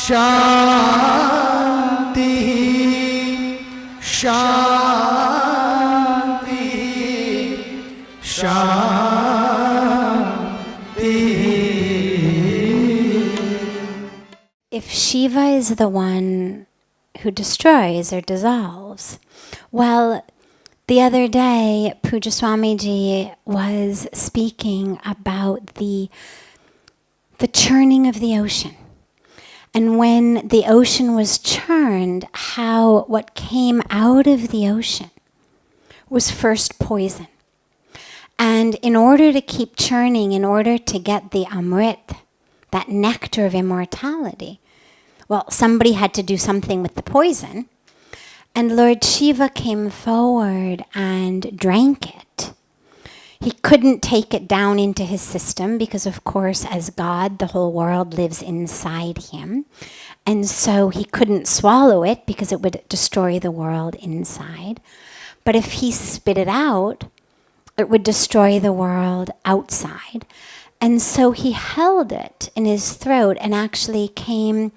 Shanti, Shanti, Shanti. If Shiva is the one who destroys or dissolves, well, the other day, Puja Swamiji was speaking about the churning of the ocean. And when the ocean was churned, how what came out of the ocean was first poison. And in order to keep churning, in order to get the amrit, that nectar of immortality, well, somebody had to do something with the poison. And Lord Shiva came forward and drank it. He couldn't take it down into his system because, of course, as God, the whole world lives inside him. And so he couldn't swallow it because it would destroy the world inside. But if he spit it out, it would destroy the world outside. And so he held it in his throat and actually came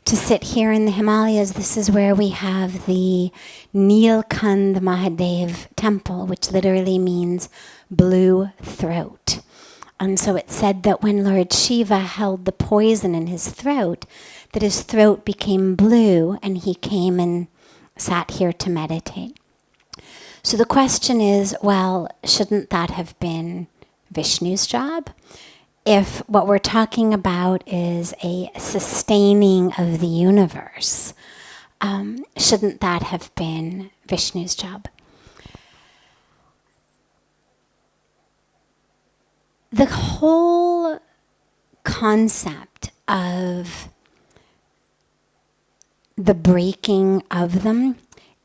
to sit here in the Himalayas. This is where we have the Nilkand Mahadev temple, which literally means blue throat. And so it said that when Lord Shiva held the poison in his throat, that his throat became blue and he came and sat here to meditate. So the question is, well, shouldn't that have been Vishnu's job? If what we're talking about is a sustaining of the universe, shouldn't that have been Vishnu's job? The whole concept of the breaking of them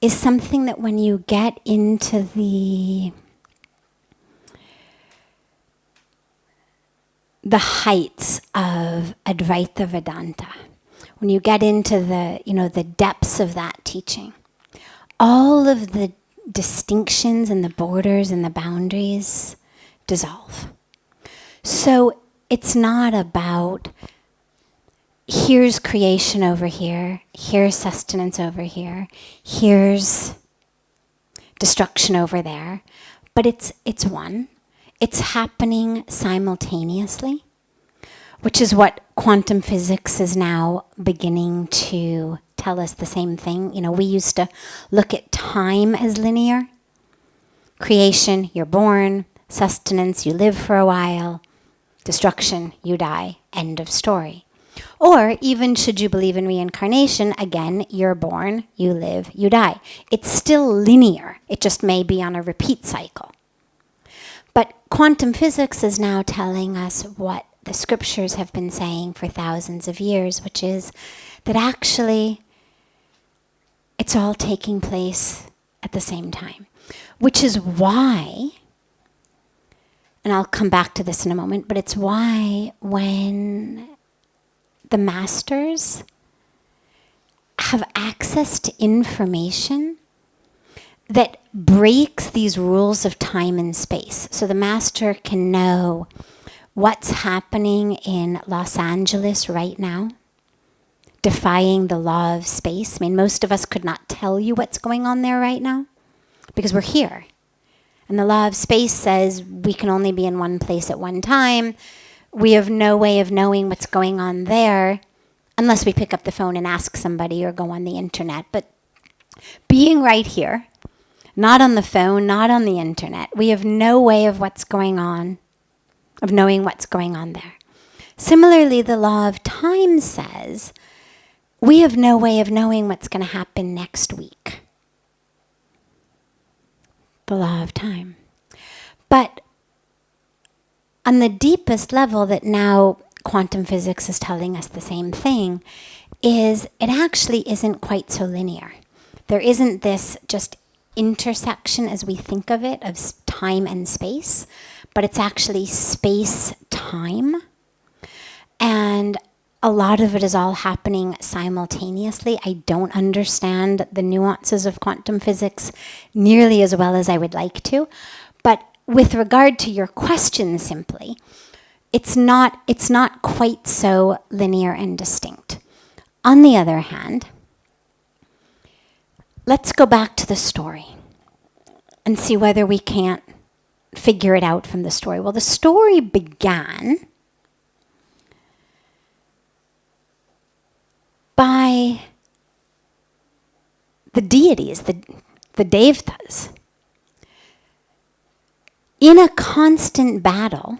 is something that when you get into the heights of Advaita Vedanta, when you get into the depths of that teaching, all of the distinctions and the borders and the boundaries dissolve. So it's not about here's creation over here, here's sustenance over here, here's destruction over there, but it's one. It's happening simultaneously, which is what quantum physics is now beginning to tell us the same thing. You know, we used to look at time as linear. Creation, you're born. Sustenance, you live for a while. Destruction, you die. End of story. Or even should you believe in reincarnation, again, you're born, you live, you die. It's still linear. It just may be on a repeat cycle. But quantum physics is now telling us what the scriptures have been saying for thousands of years, which is that actually it's all taking place at the same time. Which is why, and I'll come back to this in a moment, but it's why when the masters have access to information that breaks these rules of time and space. So the master can know what's happening in Los Angeles right now, defying the law of space. I mean, most of us could not tell you what's going on there right now because we're here. And the law of space says we can only be in one place at one time. We have no way of knowing what's going on there unless we pick up the phone and ask somebody or go on the internet. But being right here, not on the phone, not on the internet, we have no way of what's going on, of knowing what's going on there. Similarly, the law of time says we have no way of knowing what's going to happen next week. The law of time. But on the deepest level that now quantum physics is telling us the same thing, is it actually isn't quite so linear. There isn't this just intersection as we think of it, of time and space, but it's actually space-time. And a lot of it is all happening simultaneously. I don't understand the nuances of quantum physics nearly as well as I would like to. But with regard to your question simply, it's not quite so linear and distinct. On the other hand, let's go back to the story and see whether we can't figure it out from the story. Well, the story began by the deities, the devtas, in a constant battle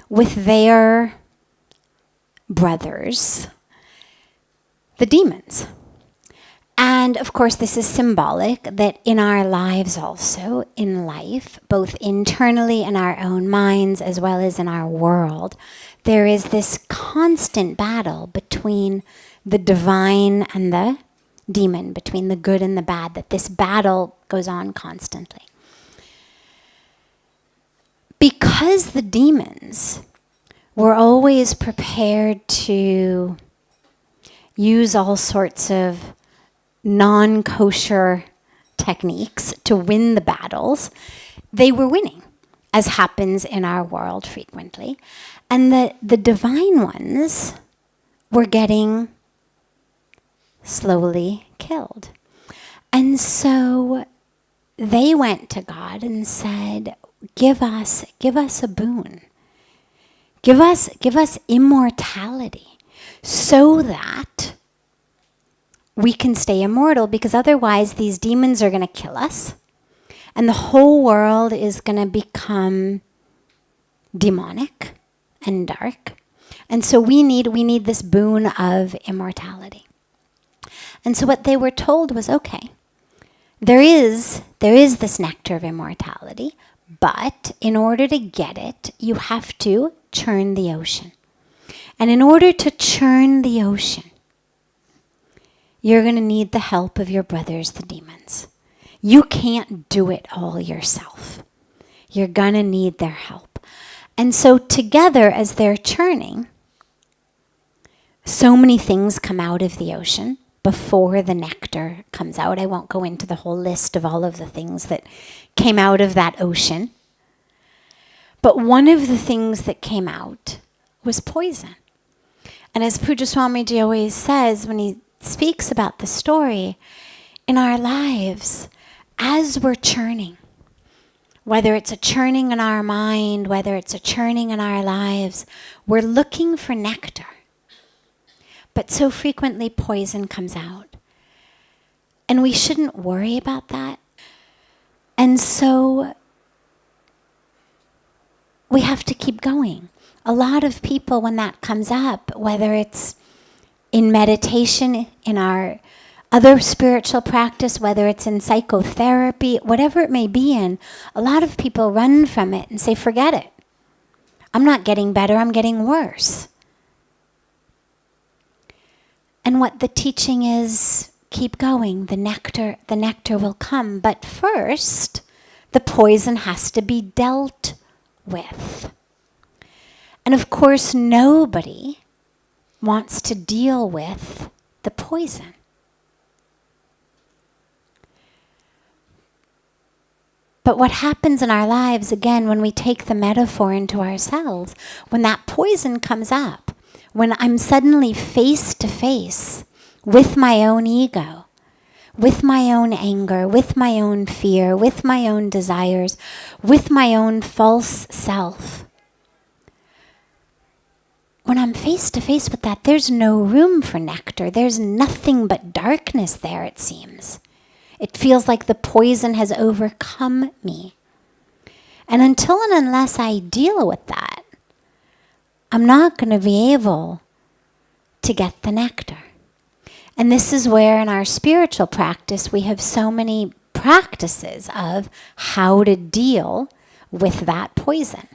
with their brothers, the demons. And of course, this is symbolic that in our lives also, in life, both internally in our own minds as well as in our world, there is this constant battle between the divine and the demon, between the good and the bad, that this battle goes on constantly. Because the demons were always prepared to use all sorts of non-kosher techniques to win the battles, they were winning, as happens in our world frequently. And the divine ones were getting slowly killed. And so they went to God and said, give us a boon. Give us immortality so that we can stay immortal, because otherwise these demons are going to kill us and the whole world is going to become demonic and dark. And so we need this boon of immortality. And so what they were told was, okay, there is this nectar of immortality, but in order to get it, you have to churn the ocean. And in order to churn the ocean, you're going to need the help of your brothers, the demons. You can't do it all yourself. You're going to need their help. And so together, as they're churning, so many things come out of the ocean before the nectar comes out. I won't go into the whole list of all of the things that came out of that ocean. But one of the things that came out was poison. And as Puja Swamiji always says when he speaks about the story, in our lives, as we're churning, whether it's a churning in our mind, whether it's a churning in our lives, we're looking for nectar. But so frequently poison comes out. And we shouldn't worry about that. And so we have to keep going. A lot of people, when that comes up, whether it's in meditation, in our other spiritual practice, whether it's in psychotherapy, whatever it may be in, a lot of people run from it and say, forget it. I'm not getting better, I'm getting worse. And what the teaching is, keep going. The nectar will come. But first, the poison has to be dealt with. And of course, nobody wants to deal with the poison. But what happens in our lives, again, when we take the metaphor into ourselves, when that poison comes up, when I'm suddenly face to face with my own ego, with my own anger, with my own fear, with my own desires, with my own false self, when I'm face to face with that, there's no room for nectar. There's nothing but darkness there, it seems. It feels like the poison has overcome me. And until and unless I deal with that, I'm not going to be able to get the nectar. And this is where in our spiritual practice we have so many practices of how to deal with that poison.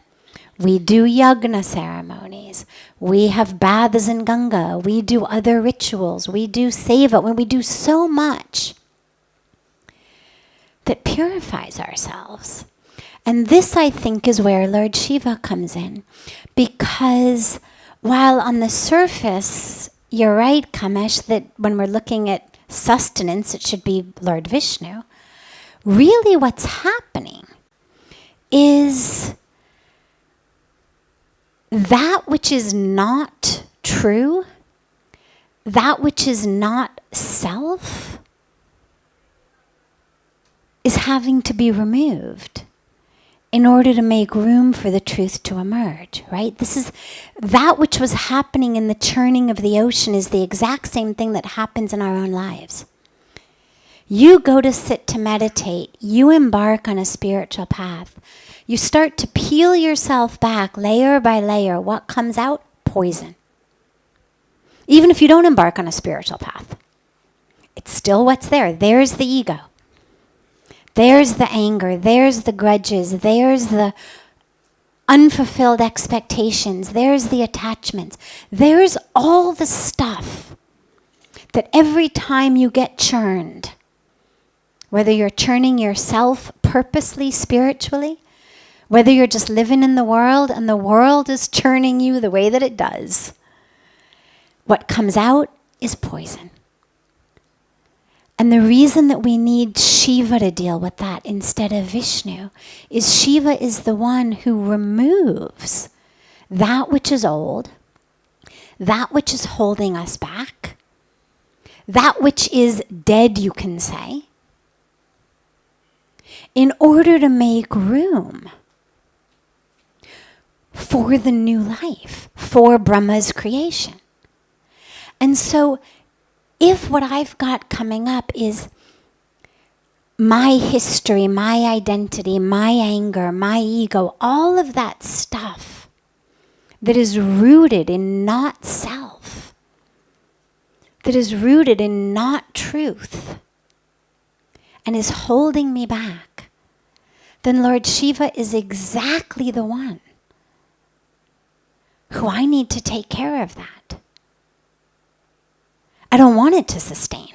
We do yagna ceremonies. We have baths in ganga. We do other rituals. We do seva. We do so much that purifies ourselves. And this, I think, is where Lord Shiva comes in. Because while on the surface, you're right, Kamesh, that when we're looking at sustenance, it should be Lord Vishnu. Really what's happening is that which is not true, that which is not self is having to be removed in order to make room for the truth to emerge, right? This is that which was happening in the churning of the ocean is the exact same thing that happens in our own lives. You go to sit to meditate, you embark on a spiritual path. You start to peel yourself back layer by layer. What comes out? Poison. Even if you don't embark on a spiritual path, it's still what's there. There's the ego. There's the anger. There's the grudges. There's the unfulfilled expectations. There's the attachments. There's all the stuff that every time you get churned, whether you're churning yourself purposely, spiritually, whether you're just living in the world and the world is churning you the way that it does, what comes out is poison. And the reason that we need Shiva to deal with that instead of Vishnu is Shiva is the one who removes that which is old, that which is holding us back, that which is dead, you can say, in order to make room for the new life, for Brahma's creation. And so if what I've got coming up is my history, my identity, my anger, my ego, all of that stuff that is rooted in not self, that is rooted in not truth, and is holding me back, then Lord Shiva is exactly the one who I need to take care of that. I don't want it to sustain.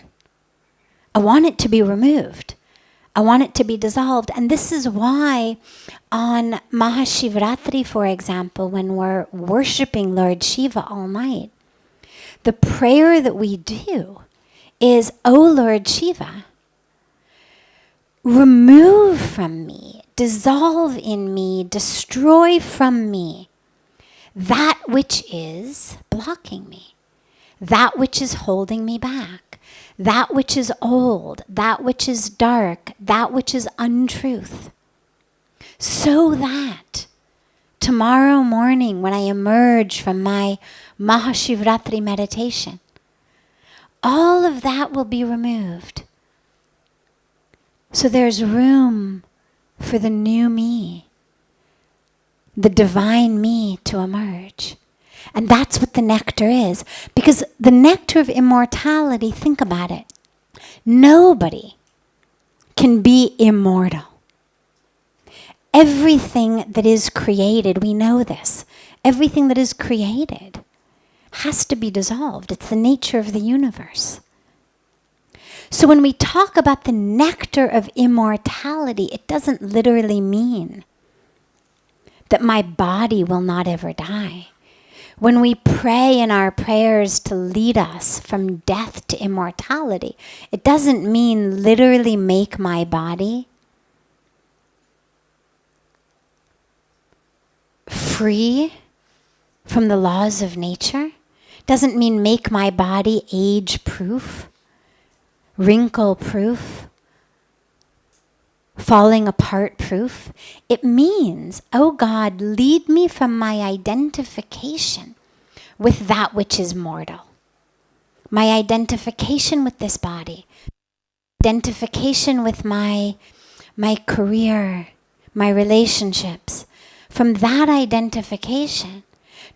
I want it to be removed. I want it to be dissolved. And this is why on Mahashivratri, for example, when we're worshiping Lord Shiva all night, the prayer that we do is, O Lord Shiva, remove from me, dissolve in me, destroy from me that which is blocking me, that which is holding me back, that which is old, that which is dark, that which is untruth, so that tomorrow morning when I emerge from my Mahashivratri meditation, all of that will be removed. So there's room for the new me, the divine me to emerge. And that's what the nectar is. Because the nectar of immortality, think about it. Nobody can be immortal. Everything that is created, we know this, everything that is created has to be dissolved. It's the nature of the universe. So when we talk about the nectar of immortality, it doesn't literally mean that my body will not ever die. When we pray in our prayers to lead us from death to immortality, it doesn't mean literally make my body free from the laws of nature. It doesn't mean make my body age-proof, wrinkle-proof, falling apart proof. It means, oh God, lead me from my identification with that which is mortal. My identification with this body. Identification with my career, my relationships. From that identification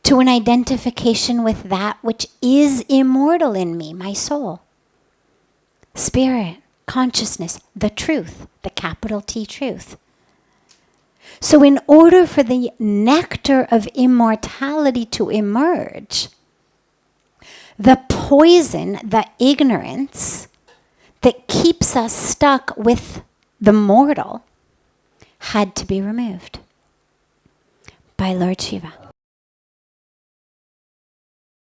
to an identification with that which is immortal in me, my soul, spirit, consciousness, the truth, the capital T truth. So in order for the nectar of immortality to emerge, the poison, the ignorance that keeps us stuck with the mortal had to be removed by Lord Shiva.